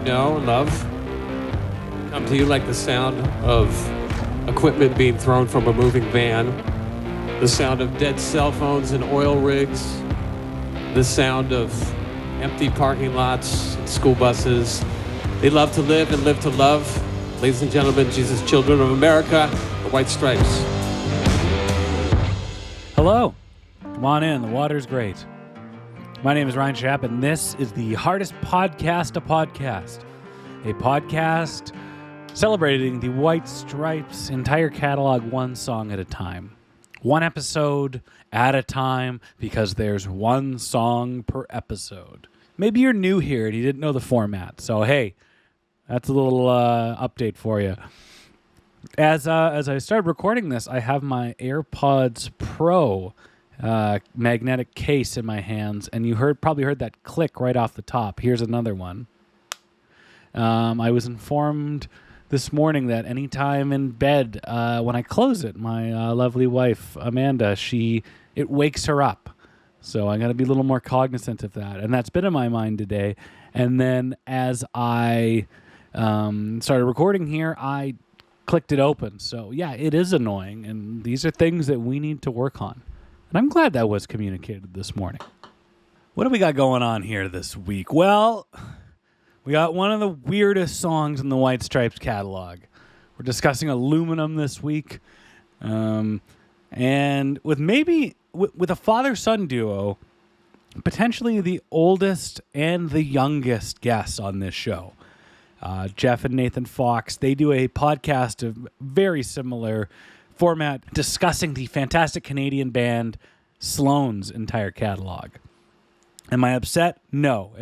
know and love come to you like the sound of equipment being thrown from a moving van, the sound of dead cell phones and oil rigs, the sound of empty parking lots and school buses. They love to live and live to love. Ladies and gentlemen, Jesus Children of America, the White Stripes. Hello. Come on in. The water's great. My name is Ryan Schaap, and this is the hardest podcast a podcast celebrating the White Stripes' entire catalog one song at a time. One episode at a time, because there's one song per episode. Maybe you're new here and you didn't know the format, so hey, that's a little update for you. As I started recording this, I have my AirPods Pro magnetic case in my hands, and you probably heard that click right off the top. Here's another one. I was informed this morning that anytime in bed, when I close it, my lovely wife Amanda, it wakes her up. So I got to be a little more cognizant of that, and that's been in my mind today. And then as I started recording here, I clicked it open. So yeah, it is annoying, and these are things that we need to work on. And I'm glad that was communicated this morning. What do we got going on here this week? Well, we got one of the weirdest songs in the White Stripes catalog. We're discussing aluminum this week. And with a father-son duo, potentially the oldest and the youngest guests on this show. Jeff and Nathan Fox, they do a podcast of very similar format discussing the fantastic Canadian band Sloan's entire catalog. Am I upset? No.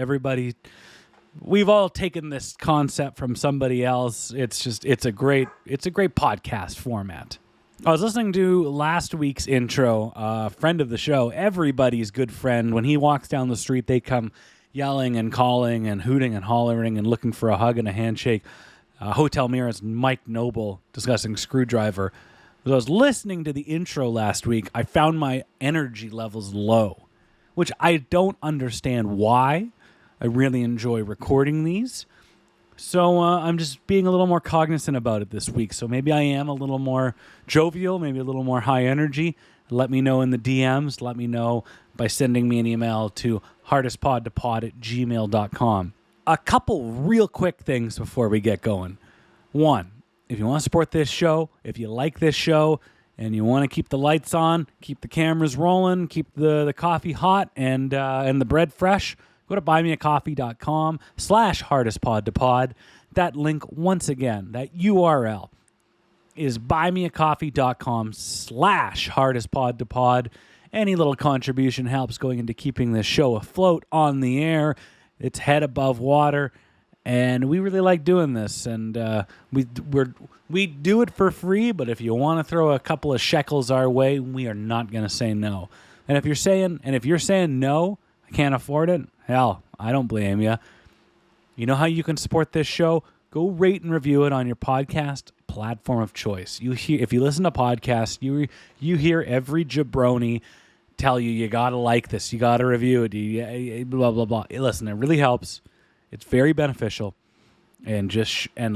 We've all taken this concept from somebody else. It's a great podcast format. I was listening to last week's intro, a friend of the show, everybody's good friend. When he walks down the street, they come yelling and calling and hooting and hollering and looking for a hug and a handshake. Hotel Mira's Mike Noble discussing Screwdriver. As I was listening to the intro last week, I found my energy levels low, which I don't understand why. I really enjoy recording these. So I'm just being a little more cognizant about it this week. So maybe I am a little more jovial, maybe a little more high energy. Let me know in the DMs. Let me know by sending me an email to hardestpodtopod@gmail.com. A couple real quick things before we get going. One, if you want to support this show, if you like this show, and you want to keep the lights on, keep the cameras rolling, keep the coffee hot and the bread fresh, go to buymeacoffee.com/hardestpodtopod. That link, once again, that URL is buymeacoffee.com/hardestpodtopod. Any little contribution helps going into keeping this show afloat on the air. It's head above water, and we really like doing this. And we do it for free, but if you want to throw a couple of shekels our way, we are not going to say no. And if you're saying no, I can't afford it, hell, I don't blame you. You know how you can support this show? Go rate and review it on your podcast platform of choice. If you listen to podcasts, you hear every jabroni tell you gotta like this, you gotta review it, blah blah blah. Listen, it really helps. It's very beneficial, and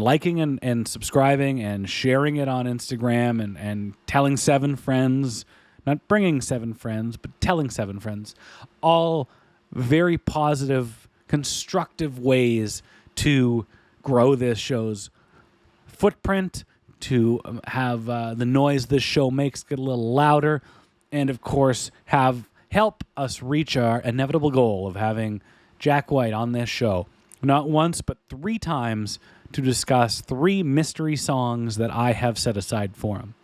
liking and subscribing and sharing it on Instagram and telling 7 friends, not bringing 7 friends, but telling 7 friends, all very positive, constructive ways to grow this show's footprint, to have the noise this show makes get a little louder, and of course help us reach our inevitable goal of having Jack White on this show, not once but 3 times, to discuss 3 mystery songs that I have set aside for him.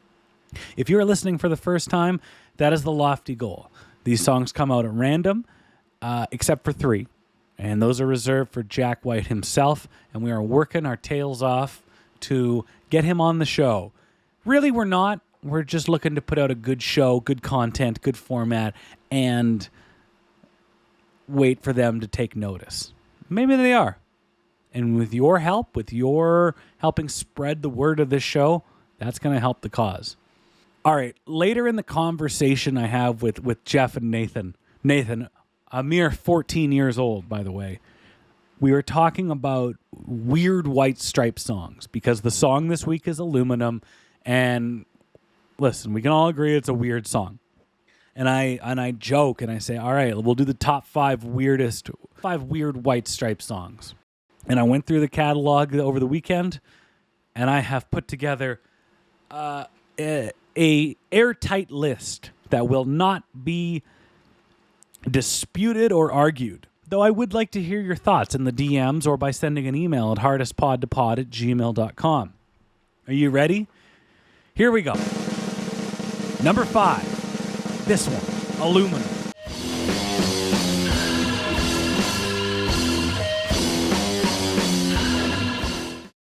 If you are listening for the first time, that is the lofty goal. These songs come out at random, except for 3, and those are reserved for Jack White himself, and we are working our tails off to get him on the show. Really, we're not. We're just looking to put out a good show, good content, good format, and wait for them to take notice. Maybe they are. And with your help, with your helping spread the word of this show, that's going to help the cause. All right, later in the conversation I have with Jeff and Nathan, a mere 14 years old, by the way, we were talking about weird White Stripes songs because the song this week is Aluminum. And listen, we can all agree it's a weird song. And I joke and I say, all right, we'll do the top five weird White Stripes songs. And I went through the catalog over the weekend, and I have put together a airtight list that will not be disputed or argued. Though I would like to hear your thoughts in the DMs or by sending an email at hardestpodtopod@gmail.com. Are you ready? Here we go. Number 5. This one, Aluminum.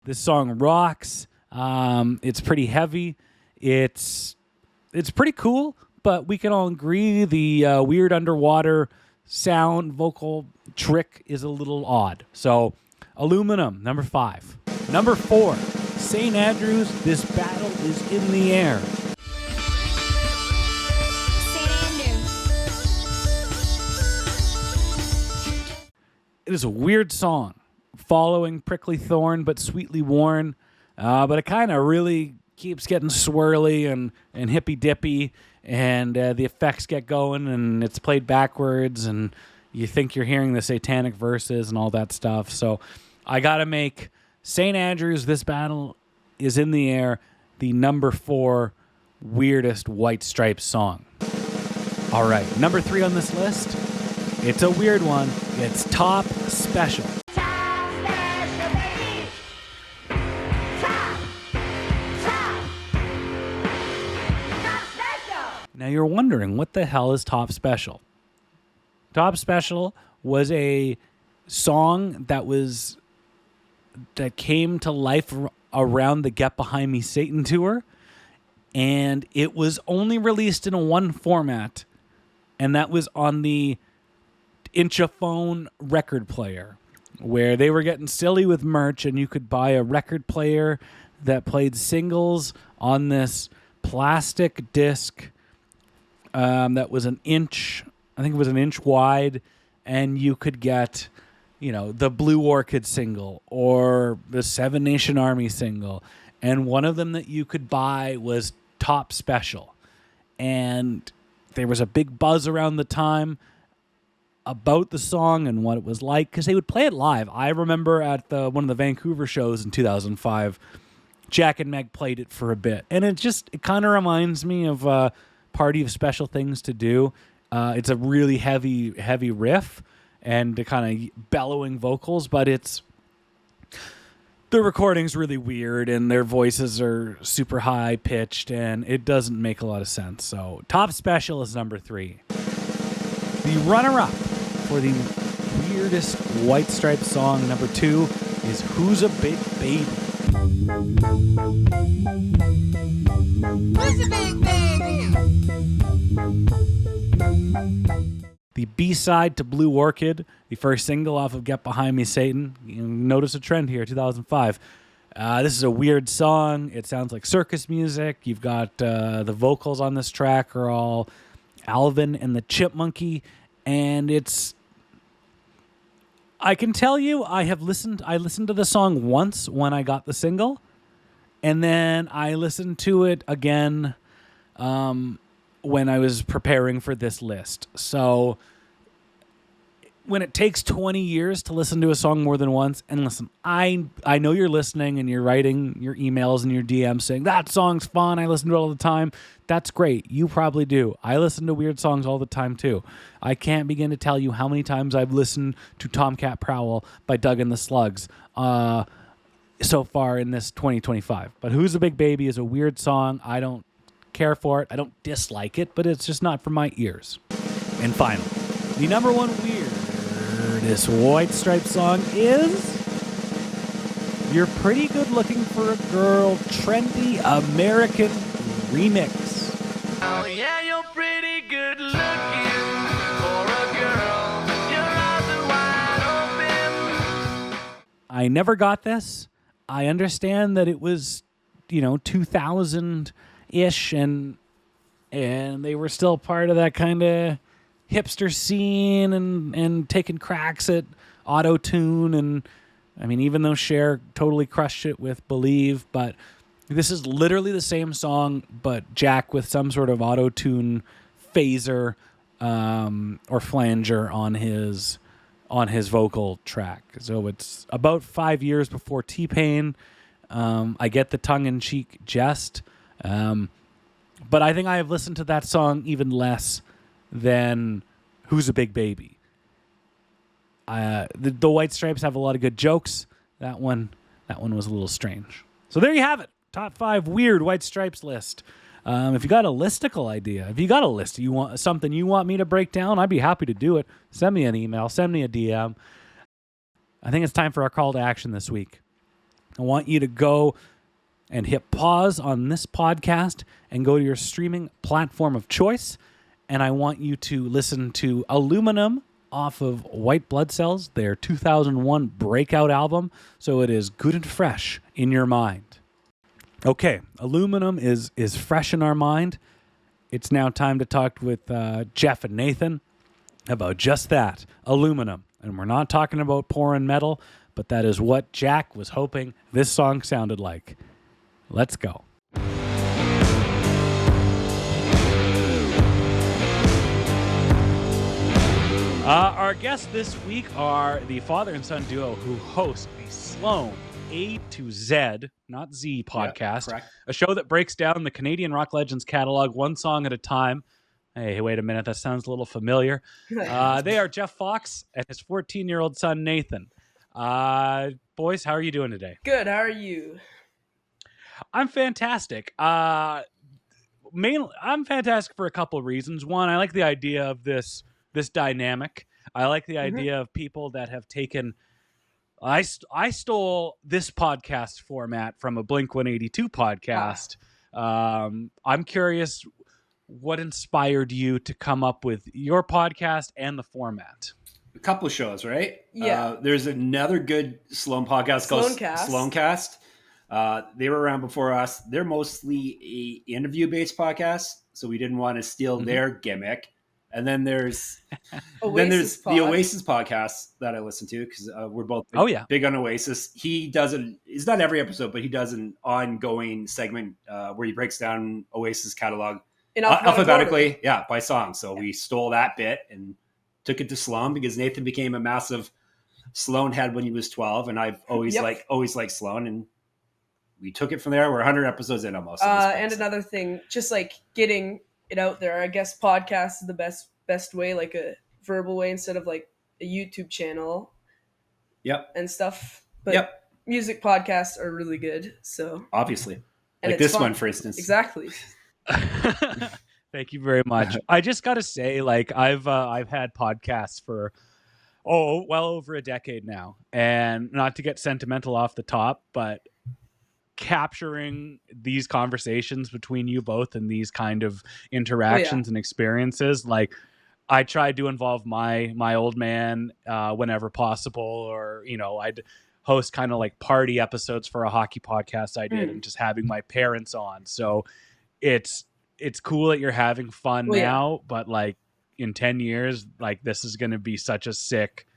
This song rocks. It's pretty heavy. It's pretty cool, but we can all agree the weird underwater sound vocal trick is a little odd. So, Aluminum, number 5. Number 4, St. Andrews, This Battle is in the Air. It is a weird song, following Prickly Thorn but Sweetly Worn, but it kind of really keeps getting swirly and hippy-dippy, and the effects get going, and it's played backwards, and you think you're hearing the satanic verses and all that stuff. So I got to make St. Andrews, This Battle is in the Air, the number 4 weirdest White Stripes song. All right, number 3 on this list. It's a weird one. It's Top Special. Top special, baby. Top special. Now you're wondering, what the hell is Top Special? Top Special was a song that came to life around the Get Behind Me Satan tour, and it was only released in one format, and that was on the Inchaphone record player, where they were getting silly with merch, and you could buy a record player that played singles on this plastic disc that was an inch, I think it was an inch wide, and you could get, the Blue Orchid single or the Seven Nation Army single, and one of them that you could buy was Top Special. And there was a big buzz around the time about the song and what it was like, because they would play it live. I remember at one of the Vancouver shows in 2005, Jack and Meg played it for a bit, and it kind of reminds me of Party of Special Things to Do. It's a really heavy riff and the kind of bellowing vocals, but the recording's really weird and their voices are super high pitched and it doesn't make a lot of sense. So Top Special is number 3. The runner-up for the weirdest White Stripes song, number 2, is Who's a Big Baby? Who's a big baby? The B-side to Blue Orchid, the first single off of Get Behind Me, Satan. You notice a trend here, 2005. This is a weird song. It sounds like circus music. You've got the vocals on this track are all Alvin and the Chipmunky, and I can tell you, I listened to the song once when I got the single, and then I listened to it again when I was preparing for this list. So when it takes 20 years to listen to a song more than once, and listen, I know you're listening and you're writing your emails and your DMs saying, that song's fun, I listen to it all the time. That's great. You probably do. I listen to weird songs all the time too. I can't begin to tell you how many times I've listened to Tomcat Prowl by Doug and the Slugs so far in this 2025. But Who's a Big Baby is a weird song. I don't care for it. I don't dislike it, but it's just not for my ears. And finally, the number 1 weirdest White Stripes song is You're Pretty Good Looking for a Girl Trendy American Remix. Oh yeah, you're pretty good looking for a girl. Your eyes are wide open. I never got this. I understand that it was, 2000-ish, and they were still part of that kind of hipster scene and taking cracks at auto-tune, and I mean, even though Cher totally crushed it with Believe, but this is literally the same song, but Jack with some sort of auto-tune phaser or flanger on his vocal track. So it's about 5 years before T-Pain. I get the tongue-in-cheek jest, but I think I have listened to that song even less than Who's a Big Baby. The White Stripes have a lot of good jokes. That one was a little strange. So there you have it. Top 5 weird White Stripes list. If you got a listicle idea, if you got a list, you want something you want me to break down, I'd be happy to do it. Send me an email, send me a DM. I think it's time for our call to action this week. I want you to go and hit pause on this podcast and go to your streaming platform of choice. And I want you to listen to Aluminum off of White Blood Cells, their 2001 breakout album. So it is good and fresh in your mind. Okay, Aluminum is fresh in our mind. It's now time to talk with Jeff and Nathan about just that, Aluminum. And we're not talking about pouring metal, but that is what Jack was hoping this song sounded like. Let's go. Our guests this week are the father and son duo who host the Sloan A to Z, not Z podcast, a show that breaks down the Canadian rock legends catalog one song at a time. Hey, wait a minute. That sounds a little familiar. They are Jeff Fox and his 14-year-old son, Nathan. Boys, how are you doing today? Good. How are you? I'm fantastic. I'm fantastic for a couple of reasons. One, I like the idea of this dynamic. I like the idea of people that have taken... I stole this podcast format from a Blink-182 podcast. I'm curious, what inspired you to come up with your podcast and the format? A couple of shows, right? Yeah. There's another good Sloan podcast called Sloancast. They were around before us. They're mostly a interview-based podcast, so we didn't want to steal their gimmick. And then there's the Oasis podcast that I listen to because we're both big on Oasis. It's not every episode, but he does an ongoing segment where he breaks down Oasis catalog alphabetically, by song. So we stole that bit and took it to Sloan because Nathan became a massive Sloan head when he was 12, and I've always liked Sloan, and we took it from there. We're 100 episodes in almost. And another thing, just like getting it out there. I guess podcast is the best way, like a verbal way instead of like a YouTube channel. Yep. And stuff. But music podcasts are really good. So obviously, like this one, for instance. Exactly. Thank you very much. I just got to say, like I've had podcasts for well over a decade now, and not to get sentimental off the top, but capturing these conversations between you both and these kind of interactions and experiences, like I tried to involve my old man whenever possible, or I'd host kind of like party episodes for a hockey podcast I did, and just having my parents on. So it's cool that you're having fun now, but like in 10 years, like this is going to be such a sick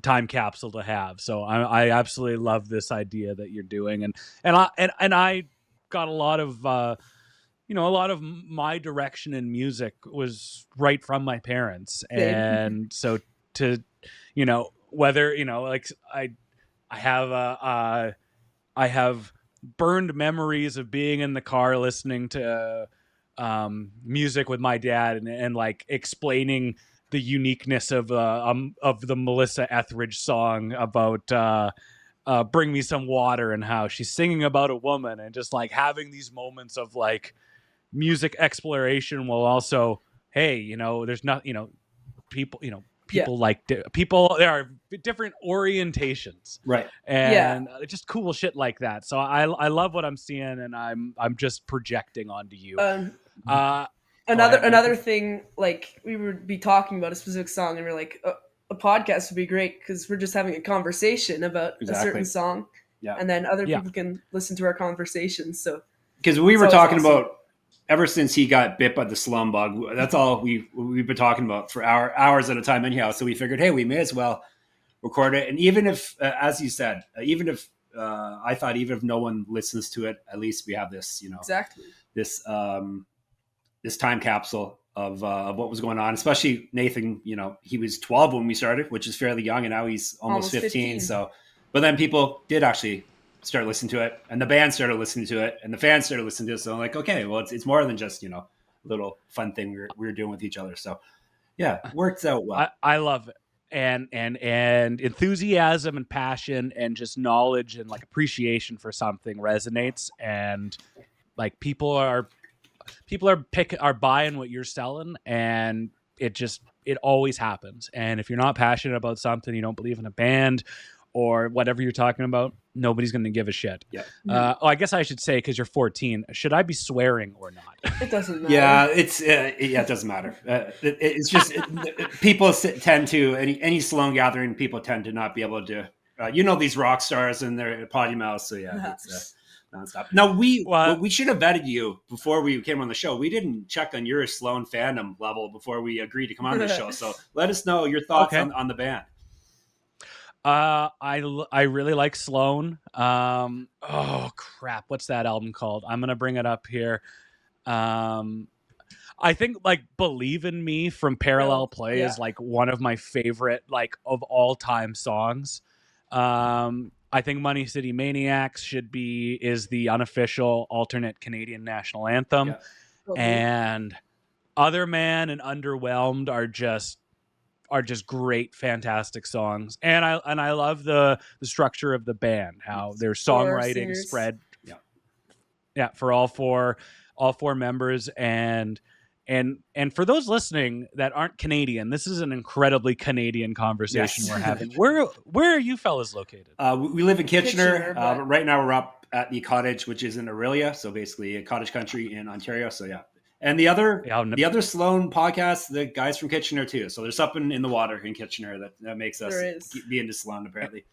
time capsule to have. So I absolutely love this idea that you're doing, and I got a lot of a lot of my direction in music was right from my parents, and so to whether like I have burned memories of being in the car listening to music with my dad and like explaining the uniqueness of the Melissa Etheridge song about Bring Me Some Water, and how she's singing about a woman, and just like having these moments of like music exploration while also, hey, there's not, people, like people, there are different orientations. Right. And just cool shit like that. So I love what I'm seeing, and I'm just projecting onto you. Another thing, like we would be talking about a specific song, and we're like, a podcast would be great because we're just having a conversation about a certain song, and then other people can listen to our conversations. So because we were talking about ever since he got bit by the slum bug, that's all we've been talking about for hours at a time anyhow. So we figured, hey, we may as well record it. And even if, as you said, even if I thought even if no one listens to it, at least we have this, Exactly. this this time capsule of what was going on. Especially Nathan, he was 12 when we started, which is fairly young, and now he's almost 15. So, but then people did actually start listening to it, and the band started listening to it, and the fans started listening to it. So I'm like, okay, well, it's more than just a little fun thing we were doing with each other. So yeah, works out well. I love it. And enthusiasm and passion and just knowledge and like appreciation for something resonates, and like people are buying what you're selling, and it always happens. And if you're not passionate about something, you don't believe in a band or whatever you're talking about, nobody's going to give a shit. Yeah. I guess I should say, because you're 14, should I be swearing or not? It doesn't matter. Yeah, it doesn't matter. It's just people tend to any Sloan gathering. People tend to not be able to. These rock stars and their potty mouths. So yeah, it's nonstop. Now we should have vetted you before we came on the show. We didn't check on your Sloan fandom level before we agreed to come on the show. So let us know your thoughts on the band. I really like Sloan. Oh crap, what's that album called? I'm gonna bring it up here. I think like "Believe in Me" from Parallel Play is like one of my favorite of all time songs. I think "Money City Maniacs" is the unofficial alternate Canadian national anthem, and "Other Man" and "Underwhelmed" are just great, fantastic songs. And I love the structure of the band, how their songwriting spread for all four members. And for those listening that aren't Canadian, this is an incredibly Canadian conversation we're having. Where are you fellas located? We live in Kitchener. But right now we're up at the cottage, which is in Aurelia, so basically a cottage country in Ontario. So yeah. And the other Sloan podcast, the guys from Kitchener too. So there's something in the water in Kitchener that makes us be into Sloan, apparently.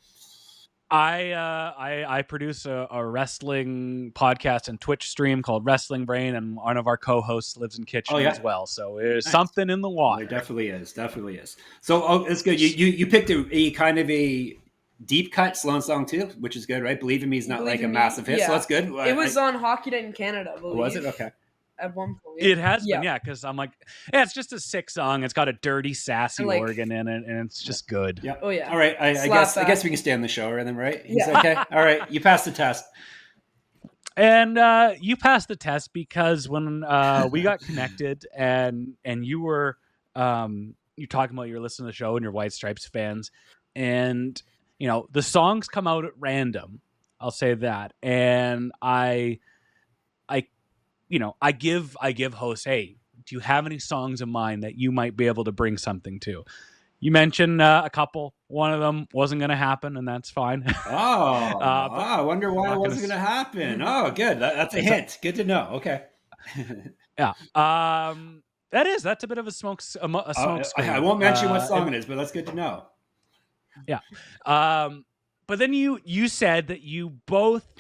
I produce a wrestling podcast and Twitch stream called Wrestling Brain, and one of our co-hosts lives in Kitchener as well. So there's something in the water. There definitely is. So it's good. You picked a kind of a deep cut Sloan song too, which is good, right? Believe in Me is not like a massive hit, so that's good. It was on Hockey Night in Canada, I believe. Was it? Okay. At one point. It has been, because I'm like, it's just a sick song. It's got a dirty, sassy organ in it, and it's just good. Yeah. Oh yeah. All right. I guess we can stay on the show, then, right? He's okay. All right. You passed the test. And you passed the test because when we got connected, and you were you talking about you're listening to the show and you're White Stripes fans, and the songs come out at random. I'll say that, and I give hosts, hey, do you have any songs in mind that you might be able to bring something to? You mentioned a couple. One of them wasn't going to happen, and that's fine. I wonder why it wasn't going to happen. Oh, good. That's a hint. Good to know. Okay. Yeah. That's a bit of a smoke screen. I won't mention what song it is, but that's good to know. Yeah. But then you said that you both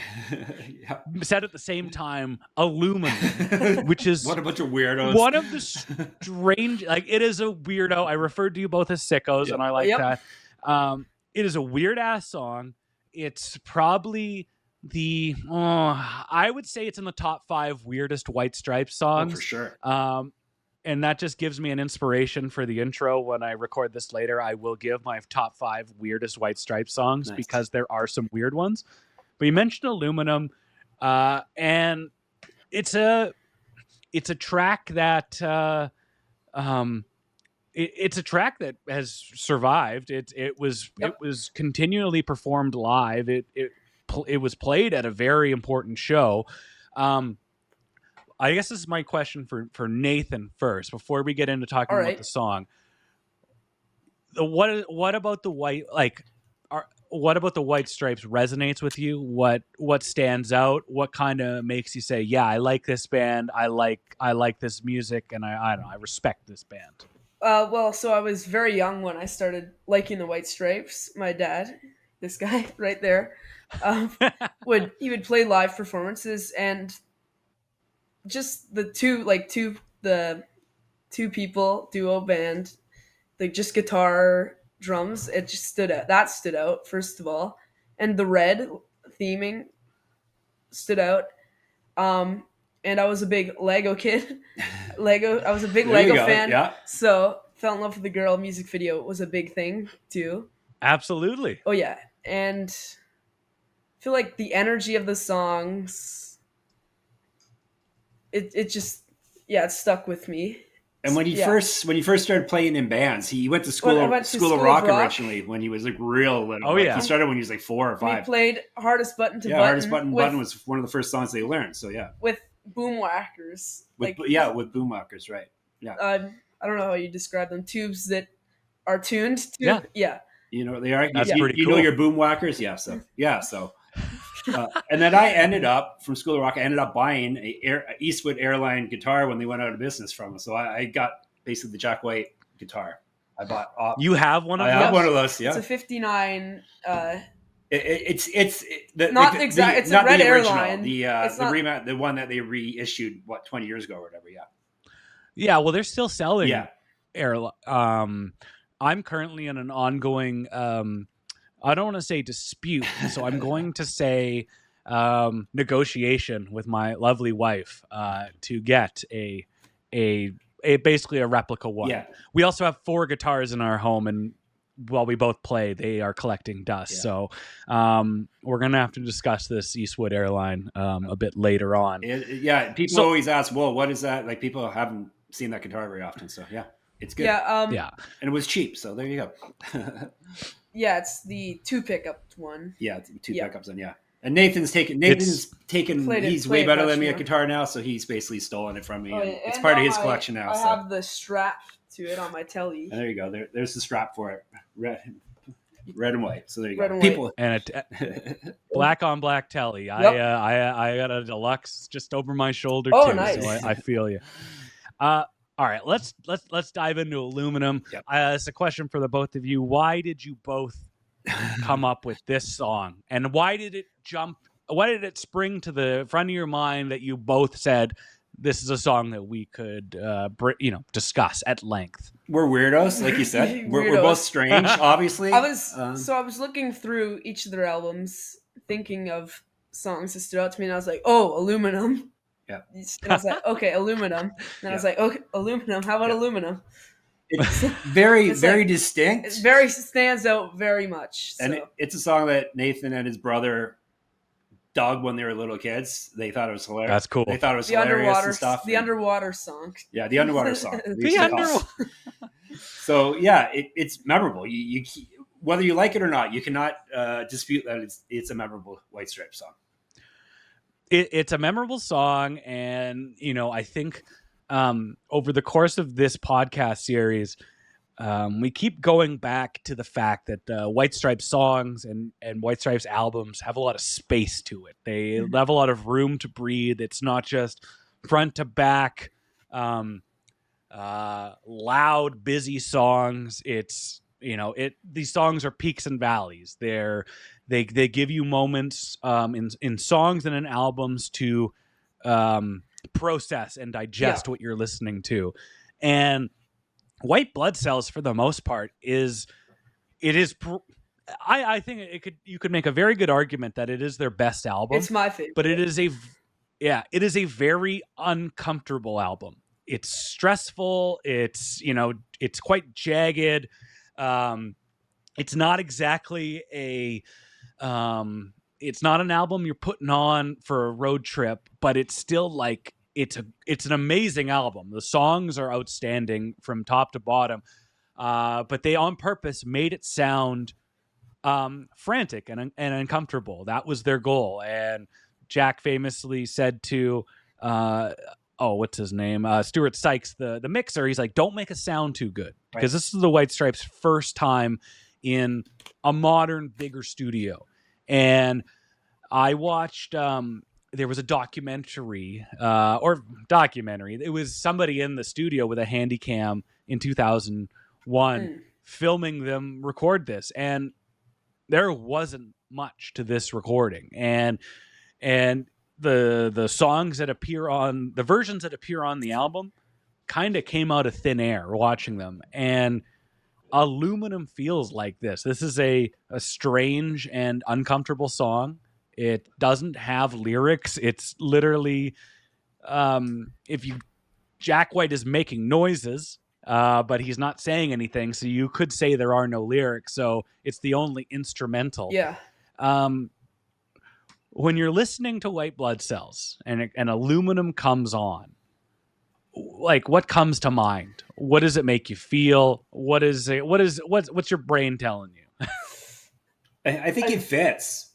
said at the same time aluminum, which is what a bunch of weirdos. One of the strange, it is a weirdo. I referred to you both as sickos, and I like that. It is a weird ass song. It's probably I would say it's in the top 5 weirdest White Stripes songs. For sure. And that just gives me an inspiration for the intro. When I record this later, I will give my top 5 weirdest White Stripes songs because there are some weird ones. But you mentioned aluminum, and it's a track that it's a track that has survived. It was continually performed live. It was played at a very important show. I guess this is my question for Nathan first, before we get into talking about the song. What about the White Stripes resonates with you? What stands out? What kind of makes you say, yeah, I like this band, I like this music, and I don't know, I respect this band? So I was very young when I started liking the White Stripes. My dad, this guy right there, would play live performances, and just the two people duo band, like just guitar, drums. It just stood out. That stood out first of all, and the red theming stood out. And I was a big Lego kid. I was a big There you Lego go, fan. yeah. So fell in love with the girl. Music video was a big thing too. Absolutely. Oh yeah, and I feel like the energy of the songs, it just it stuck with me. And when he first started playing in bands, he went to When I went to School of Rock originally when he was like real little. Oh, Like, yeah. he started when he was like 4 or 5. He played Hardest Button to Yeah, Button. Hardest Button was one of the first songs they learned. So yeah, with boomwhackers. with boomwhackers, right? Yeah. I don't know how you describe them. Tubes that are tuned to. Yeah. You know what they are. That's pretty You cool. know your boomwhackers, So. And then I ended up from School of Rock. I ended up buying a Eastwood Airline guitar when they went out of business from them. So I got basically the Jack White guitar. I bought. You have one of I those? have one of those. Yeah. It's a 59. It's Not exact. It's a red the original, airline. the one that they reissued 20 years ago or whatever. Yeah. Yeah. Well, they're still selling. Yeah. I'm currently in an ongoing. I don't want to say dispute, so I'm going to say negotiation with my lovely wife to get a basically a replica one. Yeah. We also have 4 guitars in our home, and while we both play, they are collecting dust. Yeah. So we're gonna have to discuss this Eastwood Airline a bit later on. People always ask, "Well, what is that?" Like people haven't seen that guitar very often, so yeah, it's good. Yeah. And it was cheap, so there you go. Yeah, it's the 2 pickup one. Yeah, 2 pickups, and and Nathan's taken. He's way better than me at guitar now, so he's basically stolen it from me. And it's part of his collection now. I have the strap to it on my telly. And there you go. There's the strap for it, red and white. So there you Red go. and People, And black on black telly. Yep. I got a deluxe just over my shoulder Oh, too. nice. So I feel you. All right, let's dive into aluminum. Yep. It's a question for the both of you. Why did you both come up with this song, and why did it spring to the front of your mind that you both said this is a song that we could discuss at length? we're weirdos, like you said. We're Weirdos. both strange, obviously. I was looking through each of their albums, thinking of songs that stood out to me, and I was like, "Oh, aluminum." Yeah. And I was like, "Okay, aluminum." And I was like, "Okay, aluminum. How about aluminum?" It's very It's very like- distinct. It stands out very much. So. And it's a song that Nathan and his brother dug when they were little kids. They thought it was hilarious. That's cool. They thought it was the hilarious underwater and stuff. The underwater song. Yeah, the underwater song. The underwater. So yeah, it's memorable. You whether you like it or not, you cannot dispute that it's a memorable White Stripes song. It's a memorable song, and I think over the course of this podcast series, we keep going back to the fact that White Stripes songs and White Stripes albums have a lot of space to it. They have a lot of room to breathe. It's not just front to back, loud, busy songs. It's these songs are peaks and valleys. They give you moments in songs and in albums to process and digest what you're listening to. And White Blood Cells, for the most part, I think you could make a very good argument that it is their best album. It's my favorite. But it is a very uncomfortable album. It's stressful. It's quite jagged. It's not exactly it's not an album you're putting on for a road trip, but it's still like it's an amazing album. The songs are outstanding from top to bottom, but they on purpose made it sound frantic and uncomfortable. That was their goal. And Jack famously said to what's his name? Stuart Sykes, the mixer. He's like, "Don't make it sound too good," because this is the White Stripes' first time in a modern, bigger studio. And I watched. There was a documentary. It was somebody in the studio with a handy cam in 2001 filming them record this, and there wasn't much to this recording, and the songs that appear on the versions that appear on the album kind of came out of thin air watching them. And Aluminum feels like this. This is a strange and uncomfortable song. It doesn't have lyrics. It's literally, if you, Jack White is making noises, but he's not saying anything. So you could say there are no lyrics. So it's the only instrumental. Yeah. When you're listening to White Blood Cells and Aluminum comes on, like, what comes to mind? What does it make you feel? What's your brain telling you? I think it fits.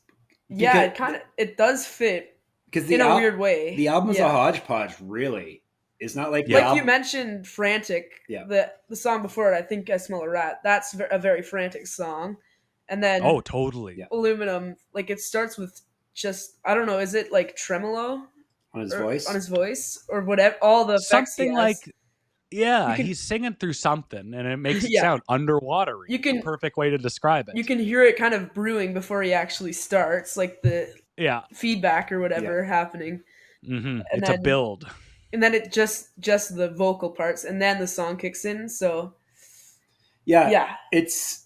Yeah, it does fit in a weird way. The album's a hodgepodge, really. It's not like you mentioned frantic. Yeah. The song before it, I Think I Smell a Rat. That's a very frantic song. And then totally. Aluminum, like, it starts with just, I don't know, is it like tremolo on his voice or whatever? All the effects something like, he's singing through something, and it makes it sound underwatery. The perfect way to describe it. You can hear it kind of brewing before he actually starts, like the feedback or whatever happening. Mm-hmm. It's a build, and then it just the vocal parts, and then the song kicks in. So it's.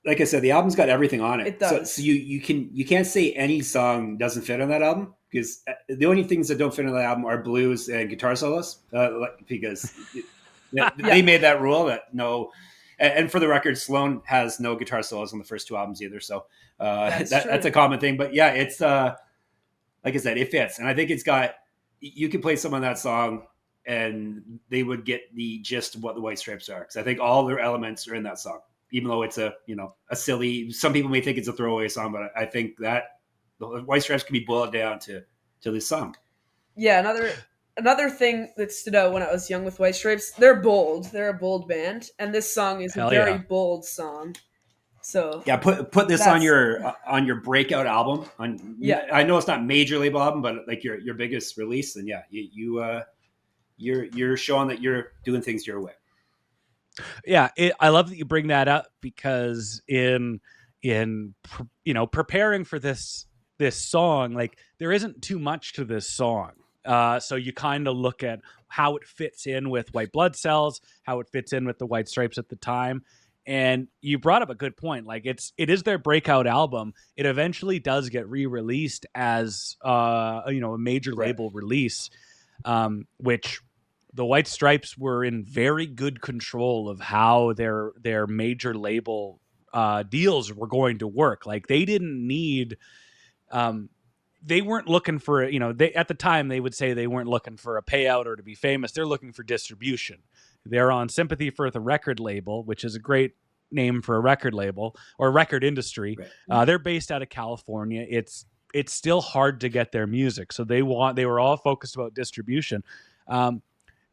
Like I said, the album's got everything on it. It does. So you can't say any song doesn't fit on that album, because the only things that don't fit on the album are blues and guitar solos. Because they made that rule that no. And for the record, Sloan has no guitar solos on the first two albums either. So that's a common thing. But yeah, it's like I said, it fits, and I think it's got. You can play some on that song, and they would get the gist of what the White Stripes are, because I think all their elements are in that song. Even though it's a silly, some people may think it's a throwaway song, but I think that the White Stripes can be boiled down to this song. Yeah, another thing that stood out when I was young with White Stripes, they're bold. They're a bold band, and this song is a very bold song. So yeah, put this on your breakout album. I know it's not major label album, but like your biggest release, and you're showing that you're doing things your way. Yeah, I love that you bring that up, because in preparing for this song, like, there isn't too much to this song. So you kind of look at how it fits in with White Blood Cells, how it fits in with the White Stripes at the time. And you brought up a good point. Like, it is their breakout album. It eventually does get re-released as a major label release, which the White Stripes were in very good control of how their major label deals were going to work. Like, they didn't need, they weren't looking for, at the time they would say they weren't looking for a payout or to be famous. They're looking for distribution. They're on Sympathy for the record label, which is a great name for a record label or record industry. Right. They're based out of California. It's still hard to get their music. So they were all focused about distribution.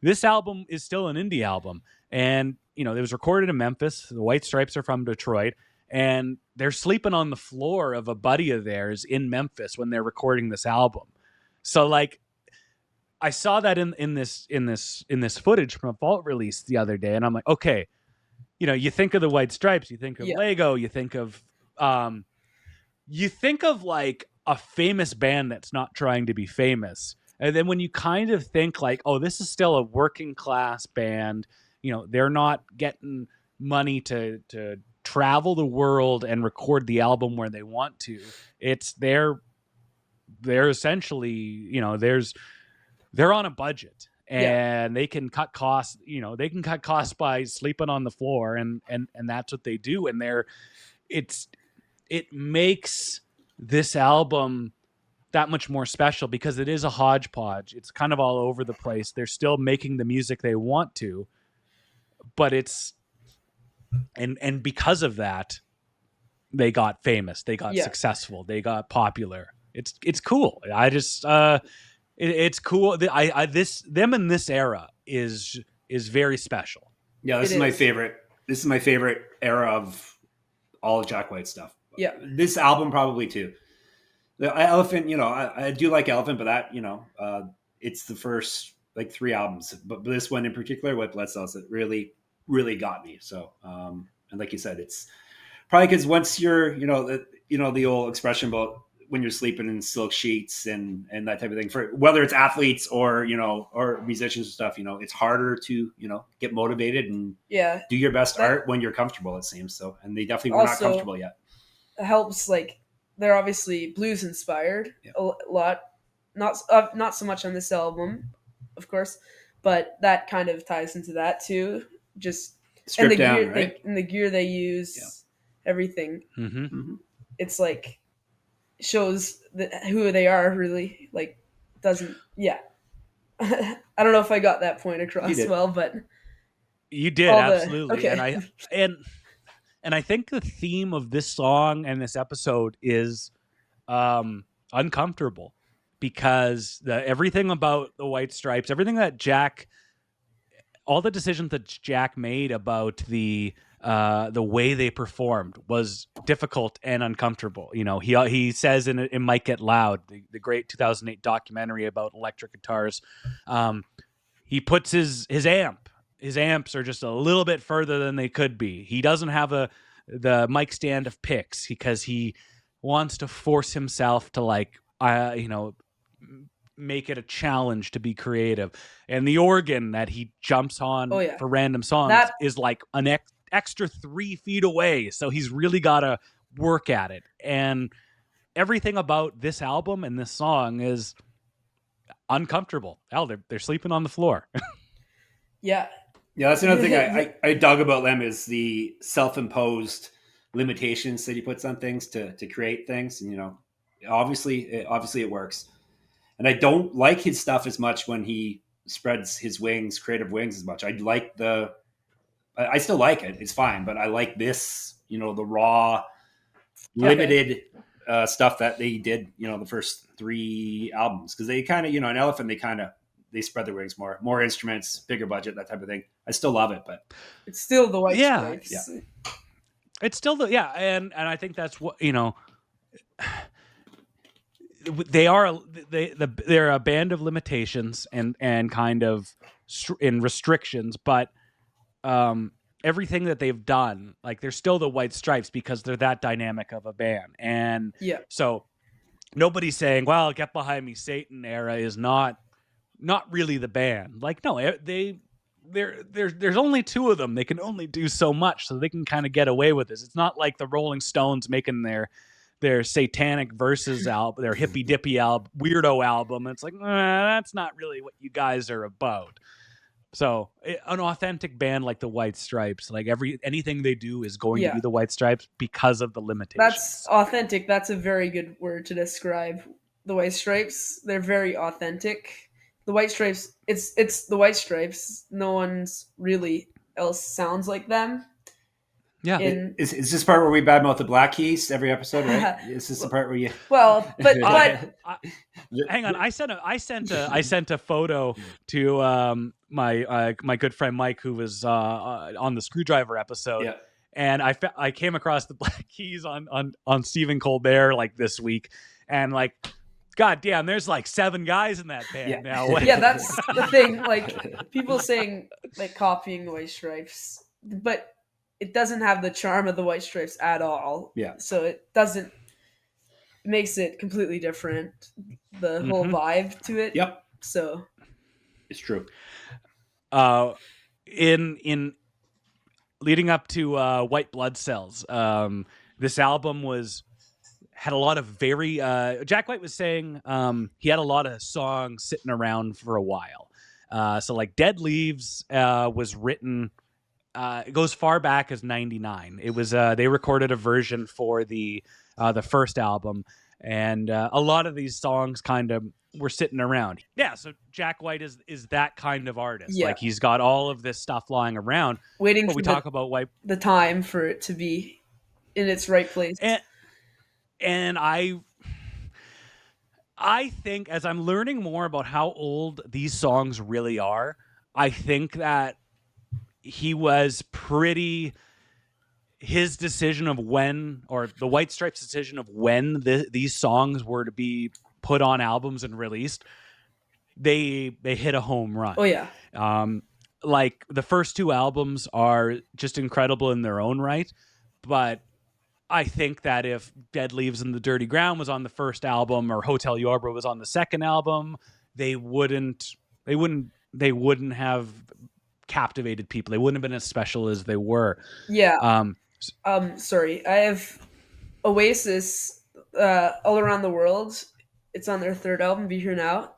This album is still an indie album, and it was recorded in Memphis. The White Stripes are from Detroit, and they're sleeping on the floor of a buddy of theirs in Memphis when they're recording this album. So, like, I saw that in this footage from a Vault release the other day, and I'm like, okay, you think of the White Stripes, you think of Lego, you think of like a famous band that's not trying to be famous. And then when you kind of think like, oh, this is still a working class band, they're not getting money to travel the world and record the album where they want to. It's they're essentially, they're on a budget, and they can cut costs, they can cut costs by sleeping on the floor, and that's what they do. And it makes this album that much more special, because it is a hodgepodge. It's kind of all over the place. They're still making the music they want to, but it's, and because of that, they got famous, they got successful, they got popular. It's cool. I just, it's cool. Them in this era is very special. Yeah. This is my favorite. This is my favorite era of all of Jack White stuff. Yeah. This album probably too. The Elephant, I do like Elephant, but that, it's the first like 3 albums, but this one in particular, White Blood Cells, it really, really got me. So, and like you said, it's probably because once you're, the old expression about when you're sleeping in silk sheets and that type of thing, for whether it's athletes or, or musicians and stuff, it's harder to, get motivated and do your best art when you're comfortable, it seems. So, and they definitely were not comfortable yet. It helps, like, they're obviously blues inspired a lot, not so much on this album, of course, but that kind of ties into that too. Just stripped down, gear, right? And the gear they use, everything. It's like shows who they are, really. Like, doesn't I don't know if I got that point across well, but you did, absolutely. And I think the theme of this song and this episode is uncomfortable, because everything about the White Stripes, everything that all the decisions that Jack made about the way they performed was difficult and uncomfortable. He says in Might Get Loud, the great 2008 documentary about electric guitars, he puts his amps are just a little bit further than they could be. He doesn't have the mic stand of picks because he wants to force himself to make it a challenge to be creative. And the organ that he jumps on for random songs is like an extra 3 feet away. So he's really got to work at it. And everything about this album and this song is uncomfortable. Hell, they're sleeping on the floor. Yeah, that's another thing I dug about them, is the self-imposed limitations that he puts on things to create things. And, obviously it works. And I don't like his stuff as much when he spreads his creative wings as much. I still like it. It's fine. But I like this, the raw, limited stuff that they did, the first 3 albums. Because they kind of, an Elephant, they spread their wings more instruments, bigger budget, that type of thing. I still love it, but it's still the White Stripes. Yeah. It's still and I think that's what, they're a band of limitations and kind of in restrictions, but everything that they've done, like, they're still the White Stripes because they're that dynamic of a band. And so nobody's saying, well, Get Behind Me Satan era is not really the band. Like, no, there's only 2 of them. They can only do so much, so they can kind of get away with this. It's not like the Rolling Stones making their satanic verses album, their hippy dippy album, weirdo album. It's like, that's not really what you guys are about. So an authentic band like the White Stripes, like anything they do is going to be the White Stripes because of the limitations. That's authentic. That's a very good word to describe the White Stripes. They're very authentic. The White Stripes, it's the White Stripes. No one's really else sounds like them. Yeah. Is this part where we badmouth the Black Keys every episode, right? Is this the part where you? Well, but hang on. I sent a photo to my good friend Mike, who was on the Screwdriver episode. Yeah. And I came across the Black Keys on Stephen Colbert like this week, and like, God damn, there's like 7 guys in that band now. Yeah, that's the thing. Like, people saying, like, copying the White Stripes, but it doesn't have the charm of the White Stripes at all. Yeah. So it makes it completely different. The whole vibe to it. Yep. So it's true. In leading up to White Blood Cells, this album had a lot of very Jack White was saying he had a lot of songs sitting around for a while. So like Dead Leaves was written, it goes far back as 99. It was they recorded a version for the first album, and a lot of these songs kind of were sitting around. Yeah, so Jack White is that kind of artist. Yeah. Like, he's got all of this stuff lying around. Waiting but for we talk about White, the time for it to be in its right place. And I think, as I'm learning more about how old these songs really are, I think that his decision of when, or the White Stripes' decision of when these songs were to be put on albums and released, they hit a home run. Oh yeah. Like, the first 2 albums are just incredible in their own right, but I think that if Dead Leaves in the Dirty Ground was on the first album or Hotel Yorba was on the second album, they wouldn't have captivated people. They wouldn't have been as special as they were. Yeah. Sorry, I have Oasis, All Around the World. It's on their third album, Be Here Now.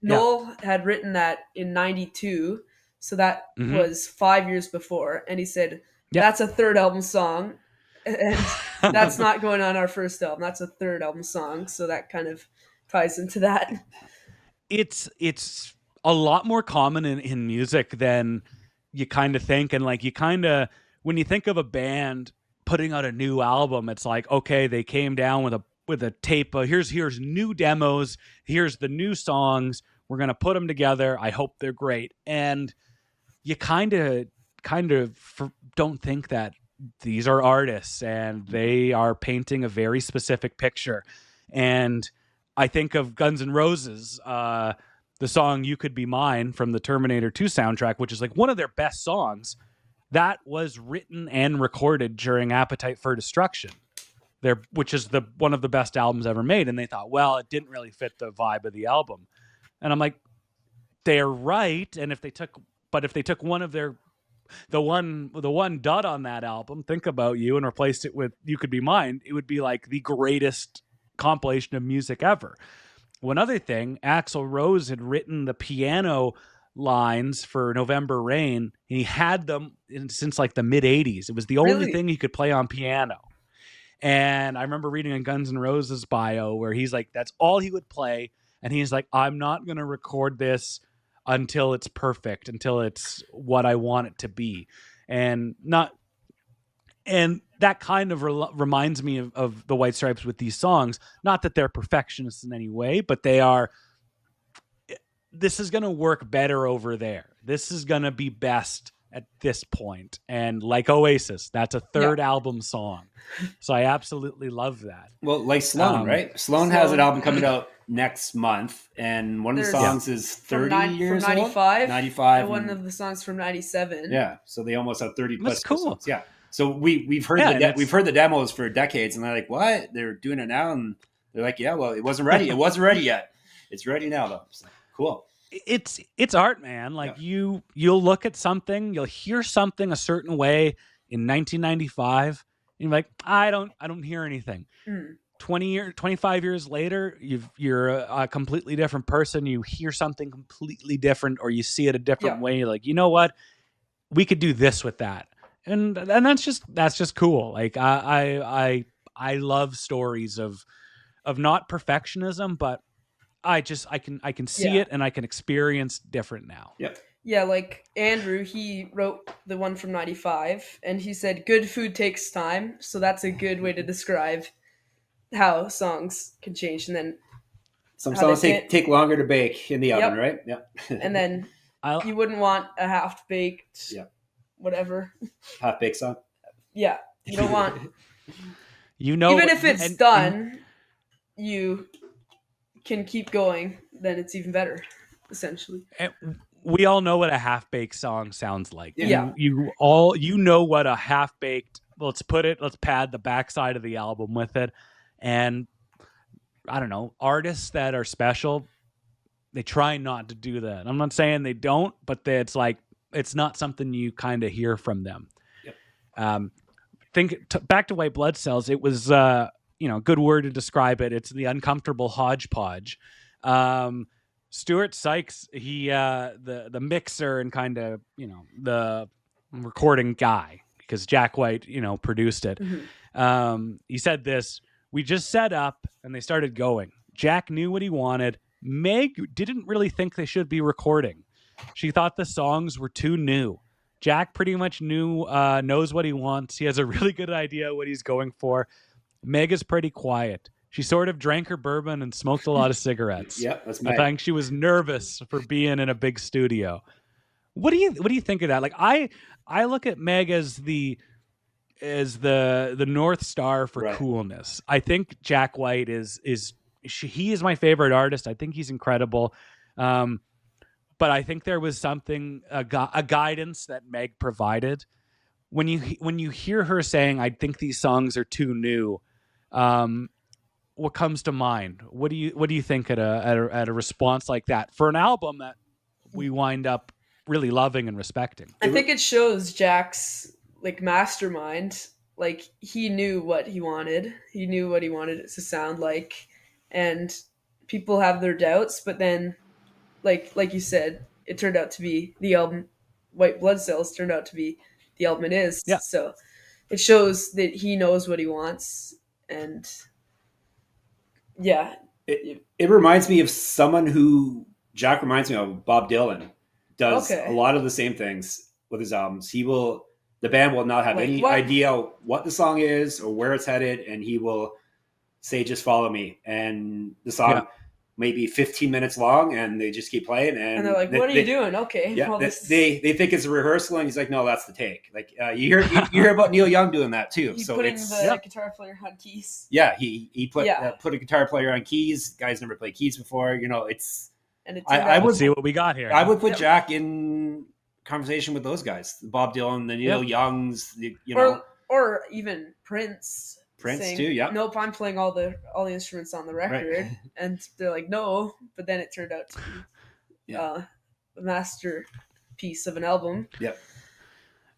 Noel had written that in '92, so that was 5 years before, and he said that's a third album song, and that's not going on our first album. That's a third album song, so that kind of ties into that. It's a lot more common in music than you kind of think, and like you kind of when you think of a band putting out a new album, it's like, okay, they came down with a tape. Here's new demos. Here's the new songs. We're gonna put them together. I hope they're great. And you kind of don't think that these are artists and they are painting a very specific picture. And I think of Guns N' Roses, the song "You Could Be Mine" from the Terminator 2 soundtrack, which is like one of their best songs. That was written and recorded during Appetite for Destruction, which is one of the best albums ever made. And they thought, well, it didn't really fit the vibe of the album. And I'm like, they're right. And if they took one of the one dud on that album, Think About You, and replaced it with "You Could Be Mine," it would be like the greatest compilation of music ever. One other thing, Axl Rose had written the piano lines for November Rain, and he had them since like the mid 80s. It was the only thing he could play on piano. And I remember reading a Guns N' Roses bio where he's like, that's all he would play. And he's like, I'm not going to record this until it's perfect, until it's what I want it to be. And that kind of reminds me of the White Stripes with these songs. Not that they're perfectionists in any way, but this is going to work better over there. This is going to be best at this point. And like Oasis, that's a third album song. So I absolutely love that. Well, like Sloan, right? Sloan has an album coming out next month, and one of the songs is 30 years from 95, old. 95. And one of the songs from 97. Yeah, so they almost have 30 plus That's cool. songs. Yeah. So we've heard we've heard the demos for decades, and they're like, what? They're doing it now, and they're like, yeah, well, it wasn't ready. It wasn't ready yet. It's ready now, though. So, cool. It's art, man. Like you'll look at something, you'll hear something a certain way in 1995, and you're like, I don't hear anything. 25 years later, you're a completely different person. You hear something completely different, or you see it a different way. You're like, you know what? We could do this with that. And that's just cool. Like I love stories of not perfectionism, but I can see it and I can experience different now. Yeah. Yeah, like Andrew, he wrote the one from 95, and he said good food takes time, so that's a good way to describe how songs can change. And then some songs take longer to bake in the oven, right? Yeah. And then you wouldn't want a half-baked whatever. Half-baked song? Yeah. You don't want... even if it's done, you can keep going, then it's even better, essentially. We all know what a half-baked song sounds like. Yeah. You know what a half-baked, let's pad the backside of the album with it. And I don't know, artists that are special, they try not to do that. I'm not saying they don't, but it's like, it's not something you kind of hear from them. Yep. Back to White Blood Cells, it was, a good word to describe it. It's the uncomfortable hodgepodge. Stuart Sykes, he, the mixer and kind of, the recording guy, because Jack White, produced it. Mm-hmm. He said this, we just set up and they started going. Jack knew what he wanted. Meg didn't really think they should be recording. She thought the songs were too new. Jack pretty much knows what he wants. He has a really good idea what he's going for. Meg is pretty quiet. She sort of drank her bourbon and smoked a lot of cigarettes. Yep, that's Meg. I think she was nervous for being in a big studio. What do you think of that? Like I look at Meg as the North Star for coolness. I think Jack White he is my favorite artist. I think he's incredible. But I think there was something, a guidance that Meg provided, when you hear her saying, "I think these songs are too new," what comes to mind? What do you think at a response like that for an album that we wind up really loving and respecting? I think it shows Jack's like mastermind. Like he knew what he wanted. He knew what he wanted it to sound like, and people have their doubts. But then, like you said, it turned out to be the album. White Blood Cells turned out to be the album it is. Yeah. So it shows that he knows what he wants, and yeah, It reminds me of someone who Jack reminds me of. Bob Dylan does Okay. a lot of the same things with his albums. The band will not have Like any what? idea what the song is or where it's headed, and he will say, "Just follow me." And the song may be 15 minutes long, and they just keep playing. And they're like, "What are you doing?" Okay, Yeah, well, they think it's a rehearsal, and he's like, "No, that's the take." Like you hear about Neil Young doing that too. he So put in it's the guitar player on keys. yeah, he put Yeah. put a guitar player on keys. Guys never played keys before. You know, it's. And it I would Let's see what we got here. I would put Yep. Jack in conversation with those guys, Bob Dylan, the Neil Youngs, or even Prince. Prince saying, too, yeah. Nope, I'm playing all the instruments on the record, and they're like, no, but then it turned out to be a masterpiece of an album. Yep.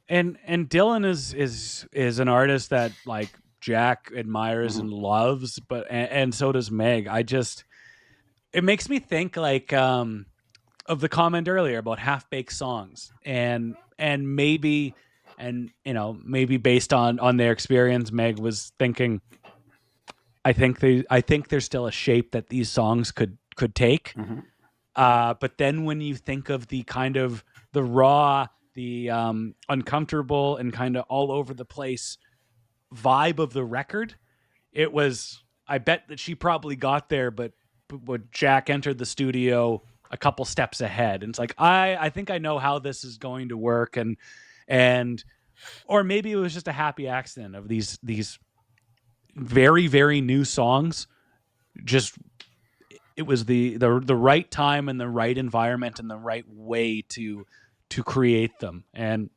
And Dylan is an artist that like Jack admires and loves, but and so does Meg. It makes me think like of the comment earlier about half-baked songs and maybe based on their experience, Meg was thinking, I think there's still a shape that these songs could take. But then when you think of the kind of the raw, the uncomfortable and kind of all over the place vibe of the record, I bet that she probably got there, but Jack entered the studio a couple steps ahead, and it's like I think I know how this is going to work, and or maybe it was just a happy accident of these very, very new songs. Just it was the right time and the right environment and the right way to create them, and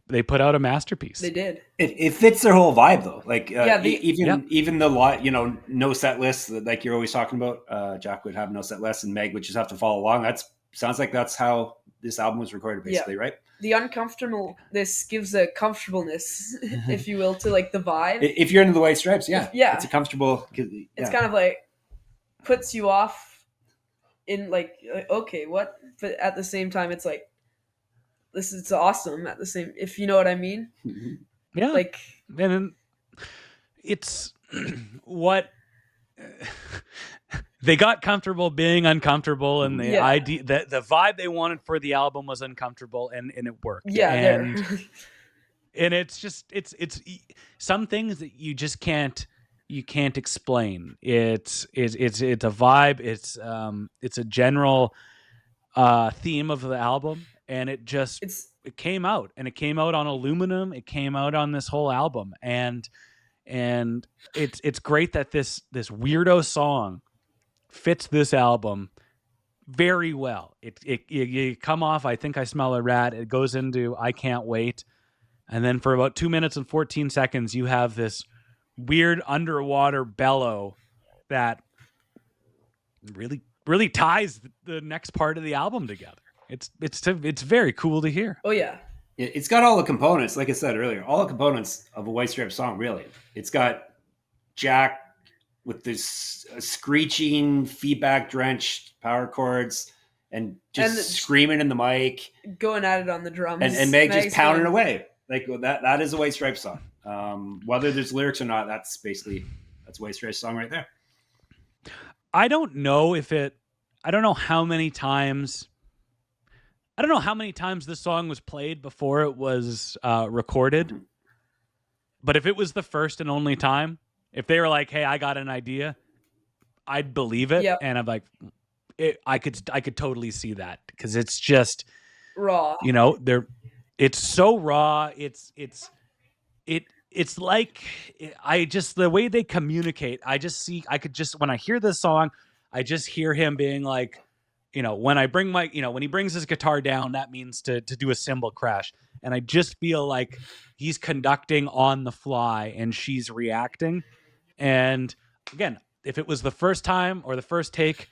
they put out a masterpiece. They did. It fits their whole vibe though. Like even the lot, no set list like you're always talking about. Jack would have no set list, and Meg would just have to follow along. Sounds like that's how this album was recorded, basically, right? The uncomfortableness gives a comfortableness, if you will, to like the vibe. If you're into the White Stripes, it's a comfortable. It's kind of like puts you off in like okay, what? But at the same time, it's like this is awesome. At the same, if you know what I mean. Yeah, like and it's what. They got comfortable being uncomfortable, and the idea that the vibe they wanted for the album was uncomfortable, and it worked. Yeah, and it's just it's some things that you just can't explain. It's a vibe. It's a general theme of the album, and it came out, and it came out on aluminum. It came out on this whole album, and it's great that this weirdo song fits this album very well. You come off I Think I Smell a Rat, it goes into I Can't Wait, and then for about 2 minutes and 14 seconds you have this weird underwater bellow that really ties the next part of the album together. It's very cool to hear. Oh yeah. It's got all the components, like I said earlier, all the components of a White Stripes song, really. It's got Jack with this screeching, feedback-drenched power chords and just screaming in the mic. Going at it on the drums. And Meg just pounding away. Like that is a White Stripes song. Whether there's lyrics or not, that's White Stripes song right there. I don't know how many times this song was played before it was recorded. But if it was the first and only time, if they were like, "Hey, I got an idea," I'd believe it. Yep. And I'm like, I could totally see that, because it's just raw. It's so raw. It's like the way they communicate. When I hear this song, I just hear him being like, when he brings his guitar down, that means to do a cymbal crash. and I just feel like he's conducting on the fly and she's reacting. And again, if it was the first time or the first take,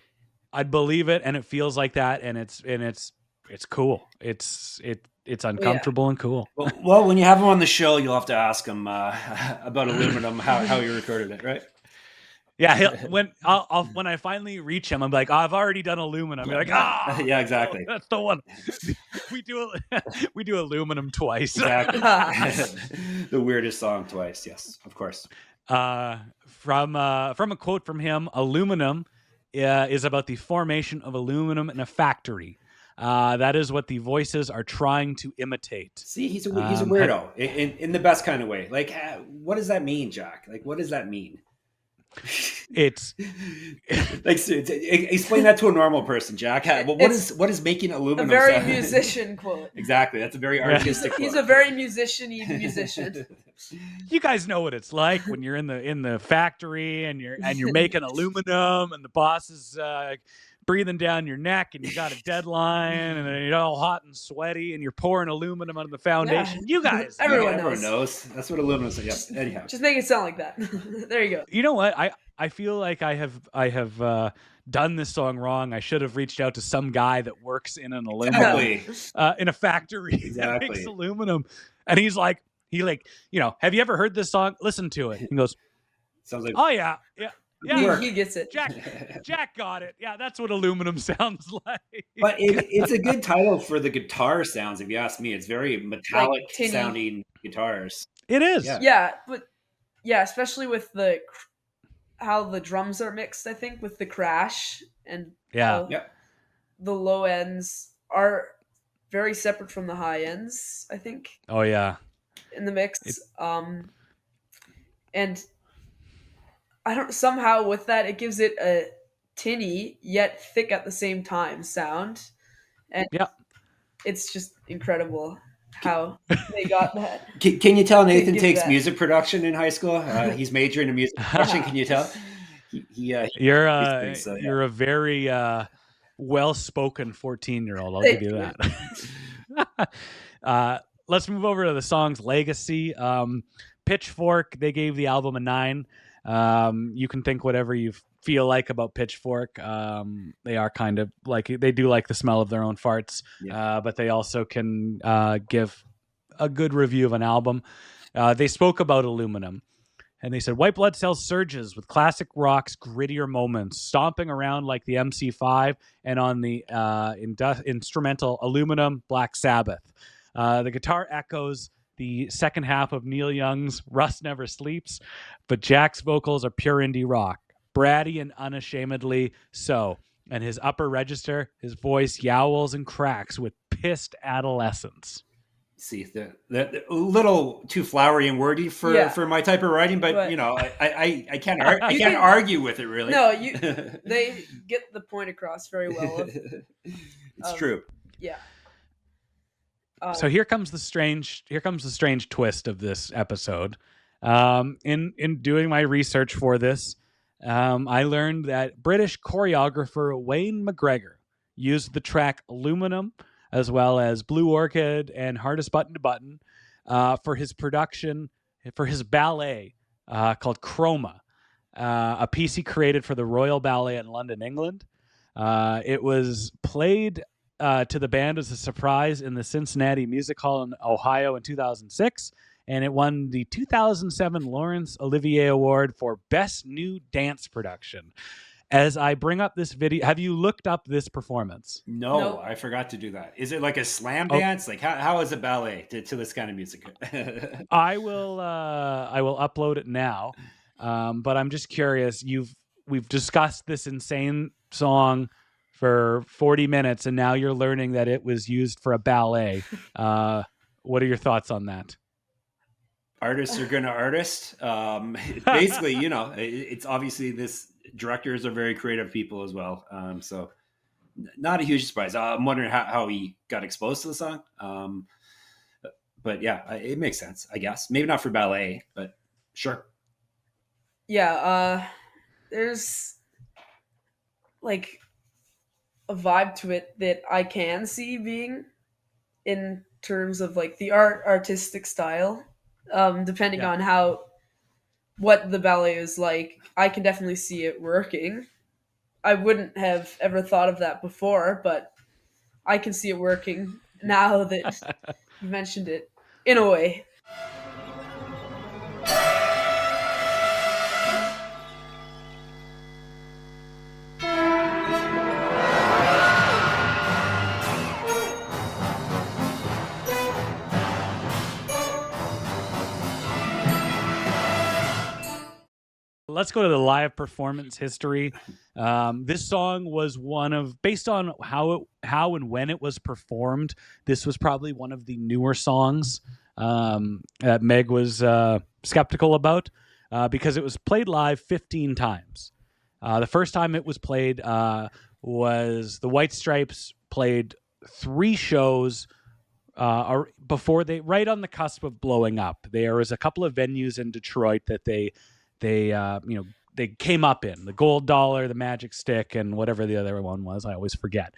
I'd believe it, and it feels like that, and it's cool. It's uncomfortable and cool. Well, when you have him on the show, you'll have to ask him about aluminum, how he recorded it, right? Yeah, when I finally reach him, I'm like, I've already done aluminum. You're like, yeah, exactly. That's the one. We do aluminum twice. Exactly. The weirdest song twice. Yes, of course. From a quote from him, aluminum is about the formation of aluminum in a factory. That is what the voices are trying to imitate. See, he's a weirdo in the best kind of way. Like, what does that mean, Jack? Like, what does that mean? It's like, explain that to a normal person, Jack. What is making aluminum? A very musician quote. Exactly, that's a very artistic. He's a very musician. You guys know what it's like when you're in the factory and you're making aluminum, and the boss is breathing down your neck, and you got a deadline, and you're all hot and sweaty, and you're pouring aluminum on the foundation. Yeah. You guys, everyone knows. That's what aluminum is. Yeah. Anyhow, just make it sound like that. There you go. You know what? I feel like I have done this song wrong. I should have reached out to some guy that works in an aluminum in a factory that makes aluminum, and he have you ever heard this song? Listen to it. He goes, sounds like, oh yeah. He gets it. Jack got it. Yeah, that's what aluminum sounds like. But it's a good title for the guitar sounds, if you ask me. It's very metallic sounding guitars. It is. Yeah, but especially with how the drums are mixed, I think, with the crash and the low ends are very separate from the high ends, I think. Oh yeah. In the mix. And I don't somehow with that it gives it a tinny yet thick at the same time sound, and it's just incredible how they got that. Can you tell Nathan takes music production in high school? He's majoring in music production. Can you tell? You're a very well-spoken 14-year-old. I'll give you that. Let's move over to the song's legacy. Pitchfork, they gave the album a 9. You can think whatever you feel like about Pitchfork. They are kind of like, they do like the smell of their own farts, but they also can give a good review of an album. They spoke about aluminum, and they said, White Blood Cells surges with classic rock's grittier moments, stomping around like the MC5 and on the instrumental Aluminum, Black Sabbath. The guitar echoes the second half of Neil Young's Rust Never Sleeps, but Jack's vocals are pure indie rock, bratty and unashamedly so. And his upper register, his voice yowls and cracks with pissed adolescence. See, the little too flowery and wordy for my type of writing, but I can't argue with it really. No, they get the point across very well. It's true. Yeah. So here comes the strange twist of this episode. In doing my research for this, I learned that British choreographer Wayne McGregor used the track Aluminum as well as Blue Orchid and Hardest Button to Button for his production for his ballet called Chroma, a piece he created for the Royal Ballet in London, England. It was played to the band as a surprise in the Cincinnati Music Hall in Ohio in 2006, and it won the 2007 Laurence Olivier Award for Best New Dance Production. As I bring up this video, have you looked up this performance? No, I forgot to do that. Is it like a slam dance? Like how is a ballet to this kind of music? I will upload it now, but I'm just curious. We've discussed this insane song for 40 minutes, and now you're learning that it was used for a ballet. What are your thoughts on that? Artists are going to artist. Basically, it's obviously directors are very creative people as well. So not a huge surprise. I'm wondering how he got exposed to the song. But yeah, it makes sense, I guess. Maybe not for ballet, but sure. Yeah. There's like a vibe to it that I can see being in terms of like the artistic style, depending Yeah. on what the ballet is like. I can definitely see it working. I wouldn't have ever thought of that before, but I can see it working now that you mentioned it in a way. Let's go to the live performance history. This song was based on how and when it was performed. This was probably one of the newer songs that Meg was skeptical about because it was played live 15 times. The first time it was played was the White Stripes played 3 shows before right on the cusp of blowing up. There was a couple of venues in Detroit that they came up in, the Gold Dollar, the Magic Stick, and whatever the other one was. I always forget.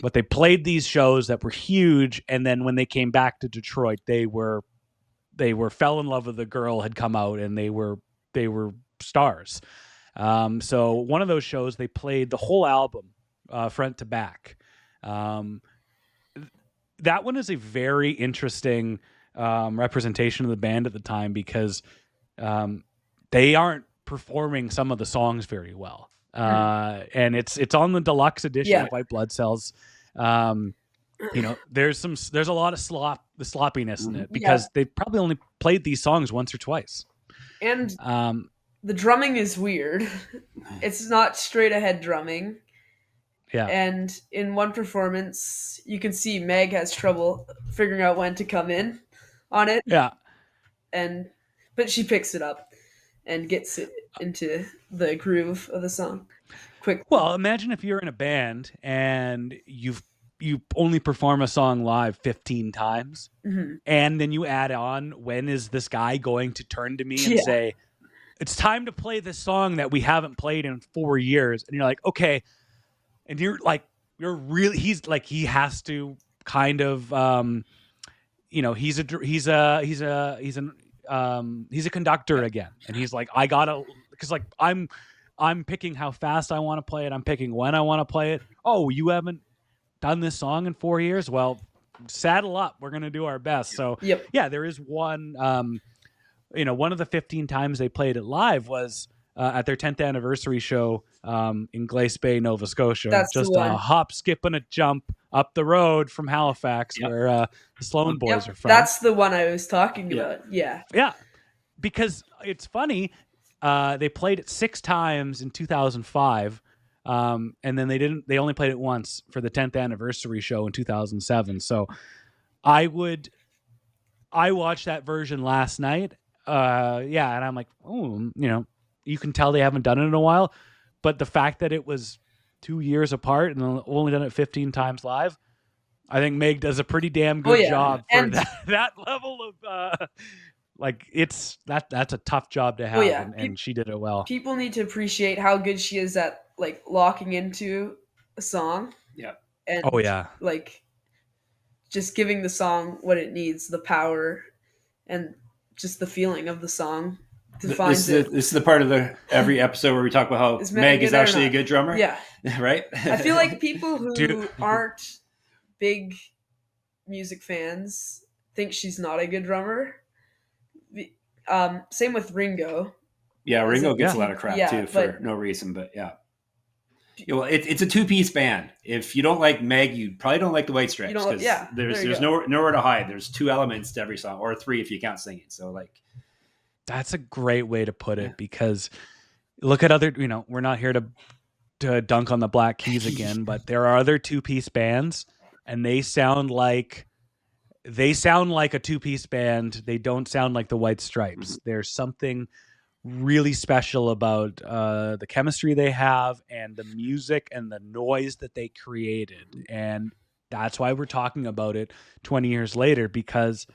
But they played these shows that were huge, and then when they came back to Detroit, they fell in love with the girl, had come out, and they were stars. So one of those shows, they played the whole album front to back. That one is a very interesting representation of the band at the time because they aren't performing some of the songs very well. And it's on the deluxe edition of White Blood Cells. There's a lot of sloppiness in it because they probably only played these songs once or twice. And the drumming is weird. It's not straight ahead drumming. Yeah. And in one performance, you can see Meg has trouble figuring out when to come in on it. Yeah. But she picks it up and gets it into the groove of the song quick. Well, imagine if you're in a band and you only perform a song live 15 times, and then you add on, when is this guy going to turn to me and say, it's time to play this song that we haven't played in 4 years? And you're like, okay. And he has to kind of, he's a conductor again. And he's like, because I'm picking how fast I want to play it. I'm picking when I want to play it. Oh, you haven't done this song in 4 years? Well, saddle up. We're going to do our best. So there is one, one of the 15 times they played it live was at their 10th anniversary show in Glace Bay, Nova Scotia. That's just the one. A hop, skip, and a jump up the road from Halifax, where the Sloan boys are from. That's the one I was talking about. Yeah. Yeah. Because it's funny, they played it 6 times in 2005, and then they only played it once for the 10th anniversary show in 2007. So I watched that version last night. And I'm like, you can tell they haven't done it in a while, but the fact that it was 2 years apart and only done it 15 times live, I think Meg does a pretty damn good job for that level of that's a tough job to have, and she did it well. People need to appreciate how good she is at like locking into a song. Yeah. And like just giving the song what it needs, the power and just the feeling of the song. This is the part of every episode where we talk about how Meg is actually a good drummer. Yeah. Right? I feel like people who aren't big music fans think she's not a good drummer. Same with Ringo. Yeah, Ringo gets a lot of crap too for no reason, but well, it's a 2-piece band. If you don't like Meg, you probably don't like the White Stripes because there's nowhere to hide. There's 2 elements to every song, or 3 if you count singing. So that's a great way to put it, because look at other, we're not here to dunk on the Black Keys again, but there are other 2-piece bands, and they sound like a 2-piece band. They don't sound like the White Stripes. There's something really special about the chemistry they have and the music and the noise that they created. And that's why we're talking about it 20 years later, because,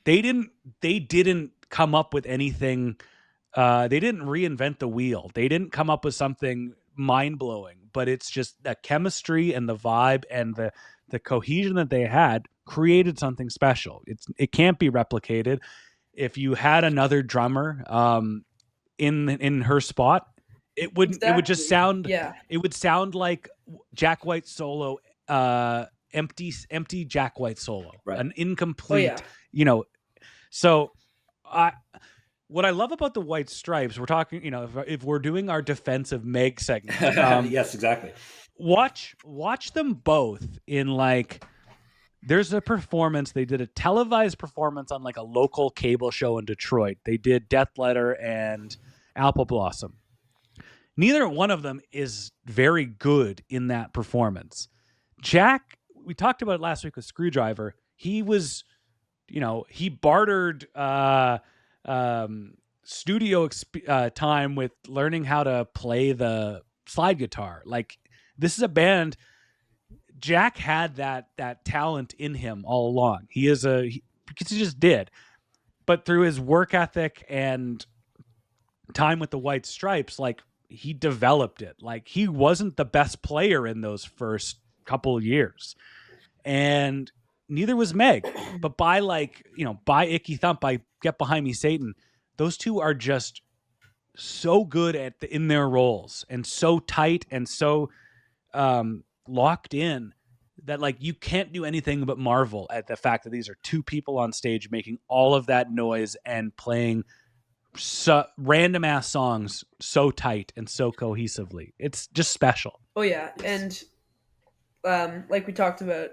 they didn't come up with anything. They didn't reinvent the wheel. They didn't come up with something mind-blowing, but it's just the chemistry and the vibe and the cohesion that they had created something special. It can't be replicated. If you had another drummer in her spot, it would just sound it would sound like Jack White's solo, empty Jack White solo, an incomplete, So what I love about the White Stripes, we're talking, if we're doing our defense of Meg segment, yes, exactly. Watch them both in there's a performance. They did a televised performance on a local cable show in Detroit. They did Death Letter and Apple Blossom. Neither one of them is very good in that performance. Jack, we talked about it last week with Screwdriver. He was, he bartered studio time with learning how to play the slide guitar. This is a band. Jack had that talent in him all along. Because he just did. But through his work ethic and time with the White Stripes, he developed it. He wasn't the best player in those first couple of years. And neither was Meg. But by by Icky Thump, by Get Behind Me Satan, those two are just so good in their roles and so tight and so locked in that you can't do anything but marvel at the fact that these are two people on stage making all of that noise and playing random ass songs so tight and so cohesively. It's just special. Oh yeah, and like we talked about,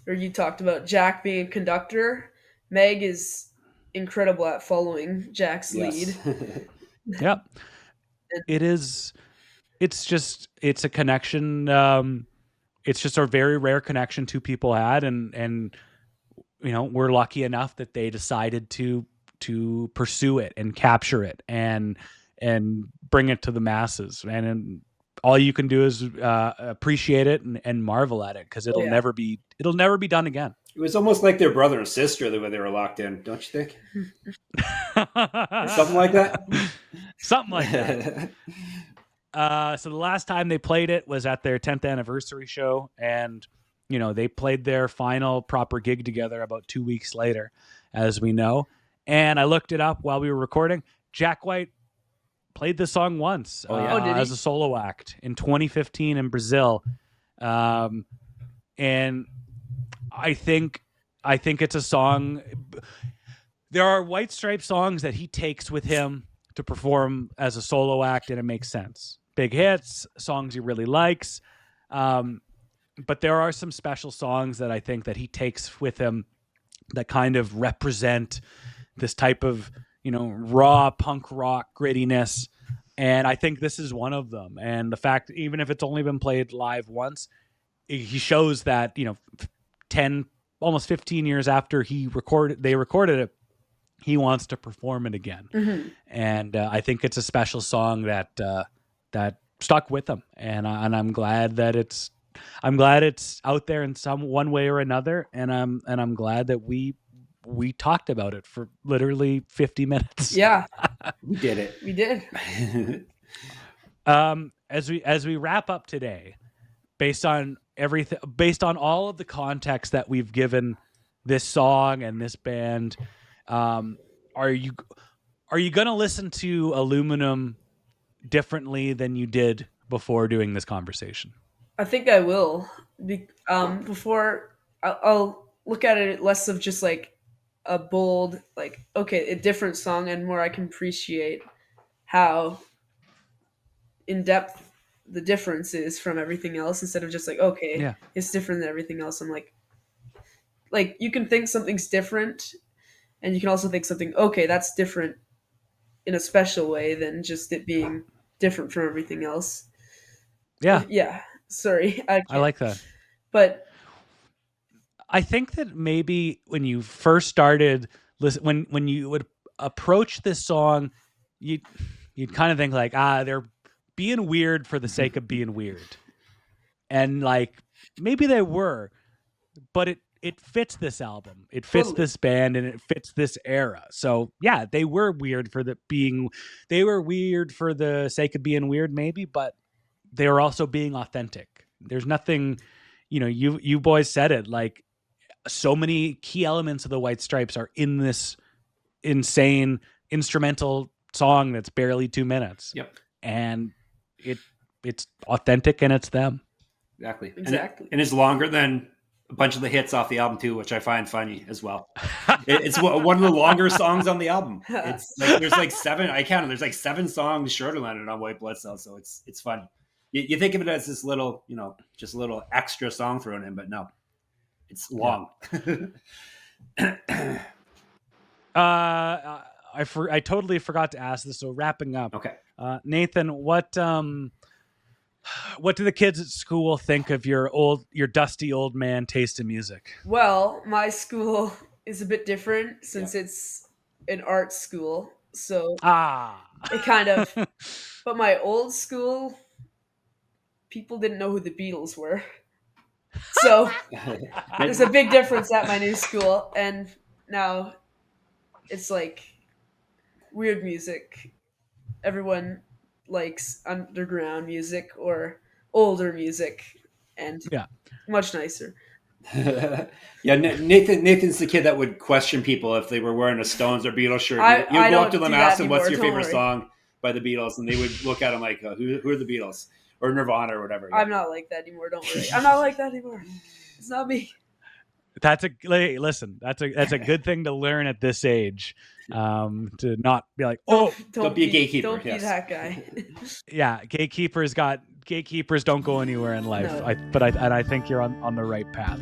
or you talked about, Jack being a conductor. Meg is incredible at following Jack's lead. Yep. It's a connection. It's just a very rare connection two people had, and we're lucky enough that they decided to pursue it and capture it and bring it to the masses. And all you can do is appreciate it and marvel at it, because it'll never be done again. It was almost like their brother and sister the way they were locked in, don't you think? Something like that. Something like that. So the last time they played it was at their 10th anniversary show, and they played their final proper gig together about 2 weeks later, as we know. And I looked it up while we were recording. Jack White played this song once as a solo act in 2015 in Brazil, and I think it's a song. There are White Stripes songs that he takes with him to perform as a solo act, and it makes sense. Big hits, songs he really likes. But there are some special songs that I think that he takes with him that kind of represent this type of, raw punk rock grittiness. And I think this is one of them. And the fact, even if it's only been played live once, he shows that, 10, almost 15 years after they recorded it, he wants to perform it again. Mm-hmm. And I think it's a special song that stuck with him. And I'm glad that it's out there in one way or another. And I'm glad that we talked about it for literally 50 minutes. Yeah, we did it. We did. As we wrap up today, based on all of the context that we've given this song and this band, are you going to listen to Aluminum differently than you did before doing this conversation? I think I will. Before I'll look at it less of just a bold, a different song, and more I can appreciate how in depth the difference is from everything else, instead of just it's different than everything else. I'm like you can think something's different, and you can also think something, that's different in a special way than just it being different from everything else. Yeah. Sorry. I like that. But I think that maybe when you first started, when you would approach this song, you'd kind of think they're being weird for the sake of being weird. And maybe they were, but it fits this album. It fits this band, and it fits this era. So yeah, they were weird for the sake of being weird, maybe, but they are also being authentic. There's nothing, you boys said it, like so many key elements of the White Stripes are in this insane instrumental song that's barely 2 minutes. Yep. And it's authentic and it's them. Exactly. And it's longer than a bunch of the hits off the album too, which I find funny as well. It's one of the longer songs on the album. It's like there's like 7. I counted. There's like 7 songs shorter than it on White Blood Cell, so it's fun. You think of it as this little, just a little extra song thrown in, but no, it's long. Yeah. I totally forgot to ask this. So wrapping up. Okay. Nathan, what do the kids at school think of your dusty old man taste in music? Well, my school is a bit different since it's an art school. So it kind of, but my old school, people didn't know who the Beatles were. So there's a big difference at my new school. And now it's like weird music. Everyone likes underground music or older music, and much nicer. Yeah, Nathan's the kid that would question people if they were wearing a Stones or Beatles shirt. You'd go up to them, ask them what's your favorite song by the Beatles, and they would look at him like, who are the Beatles or Nirvana or whatever. I'm not like that anymore. Don't worry. I'm not like that anymore. It's not me. That's a good thing to learn at this age, to not be like, don't be a gatekeeper. Don't be that guy. Yeah, gatekeepers don't go anywhere in life. No. I think you're on the right path.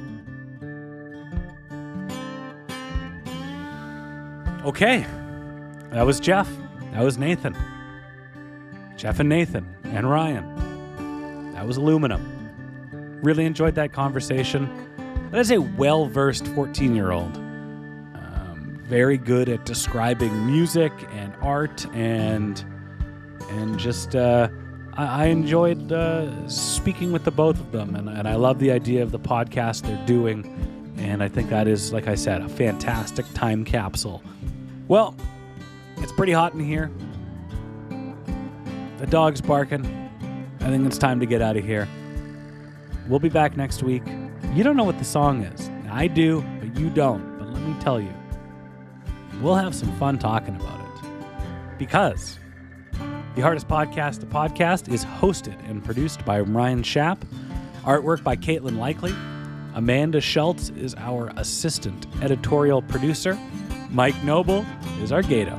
Okay, that was Jeff. That was Nathan. Jeff and Nathan and Ryan. That was Aluminum. Really enjoyed that conversation. That is a well-versed 14-year-old. Very good at describing music and art and just I enjoyed speaking with the both of them, and I love the idea of the podcast they're doing, and I think that is, like I said, a fantastic time capsule. Well, it's pretty hot in here. The dog's barking. I think it's time to get out of here. We'll be back next week. You don't know what the song is. I do, but you don't. But let me tell you, we'll have some fun talking about it. Because the Hardest Podcast is hosted and produced by Ryan Schaap. Artwork by Catlin Likely. Amanda Schultz is our assistant editorial producer. Mike Noble is our Gato.